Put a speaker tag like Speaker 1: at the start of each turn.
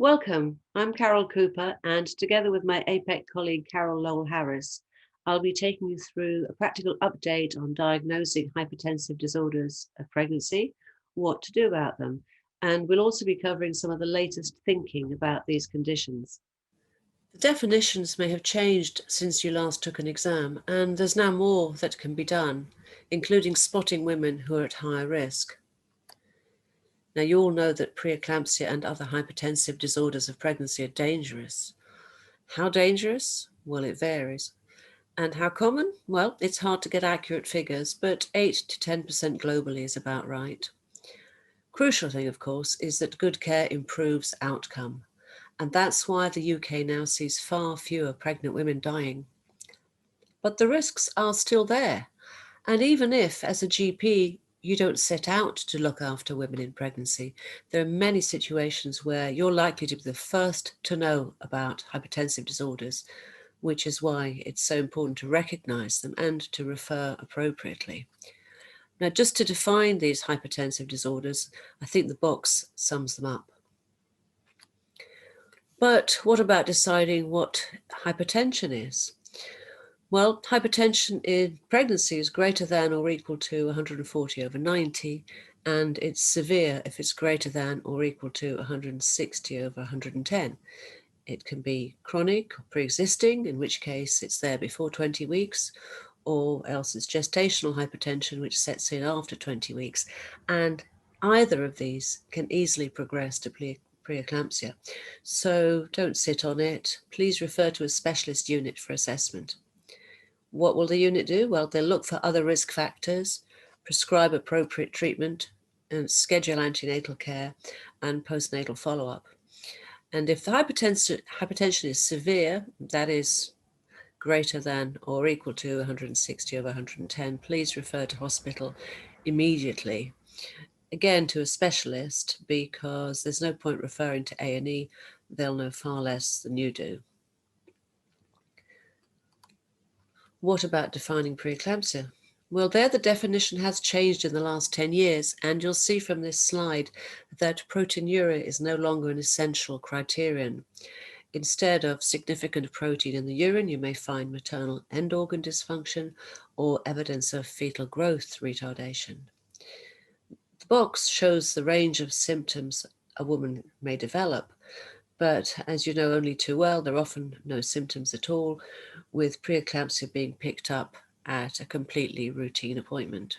Speaker 1: Welcome, I'm Carol Cooper, and together with my APEC colleague Carol Lole Harris, I'll be taking you through a practical update on diagnosing hypertensive disorders of pregnancy, what to do about them, and we'll also be covering some of the latest thinking about these conditions. The definitions may have changed since you last took an exam, and there's now more that can be done, including spotting women who are at higher risk. Now, you all know that pre-eclampsia and other hypertensive disorders of pregnancy are dangerous. How dangerous? Well, it varies. And how common? Well, it's hard to get accurate figures, but 8 to 10% globally is about right. Crucial thing, of course, is that good care improves outcome. And that's why the UK now sees far fewer pregnant women dying. But the risks are still there. And even if, as a GP, you don't set out to look after women in pregnancy, there are many situations where you're likely to be the first to know about hypertensive disorders, which is why it's so important to recognize them and to refer appropriately. Now, just to define these hypertensive disorders, I think the box sums them up. But what about deciding what hypertension is? Well, hypertension in pregnancy is greater than or equal to 140/90, and it's severe if it's greater than or equal to 160/110. It can be chronic or pre-existing, in which case it's there before 20 weeks, or else it's gestational hypertension, which sets in after 20 weeks. And either of these can easily progress to pre-eclampsia. So don't sit on it. Please refer to a specialist unit for assessment. What will the unit do? Well, they'll look for other risk factors, prescribe appropriate treatment, and schedule antenatal care and postnatal follow-up. And if the hypertension is severe, that is greater than or equal to 160/110, please refer to hospital immediately. Again, to a specialist, because there's no point referring to A&E. They'll know far less than you do. What about defining preeclampsia? Well, there the definition has changed in the last 10 years, and you'll see from this slide that proteinuria is no longer an essential criterion. Instead of significant protein in the urine, you may find maternal end organ dysfunction or evidence of fetal growth retardation. The box shows the range of symptoms a woman may develop, but as you know only too well, there are often no symptoms at all, with preeclampsia being picked up at a completely routine appointment.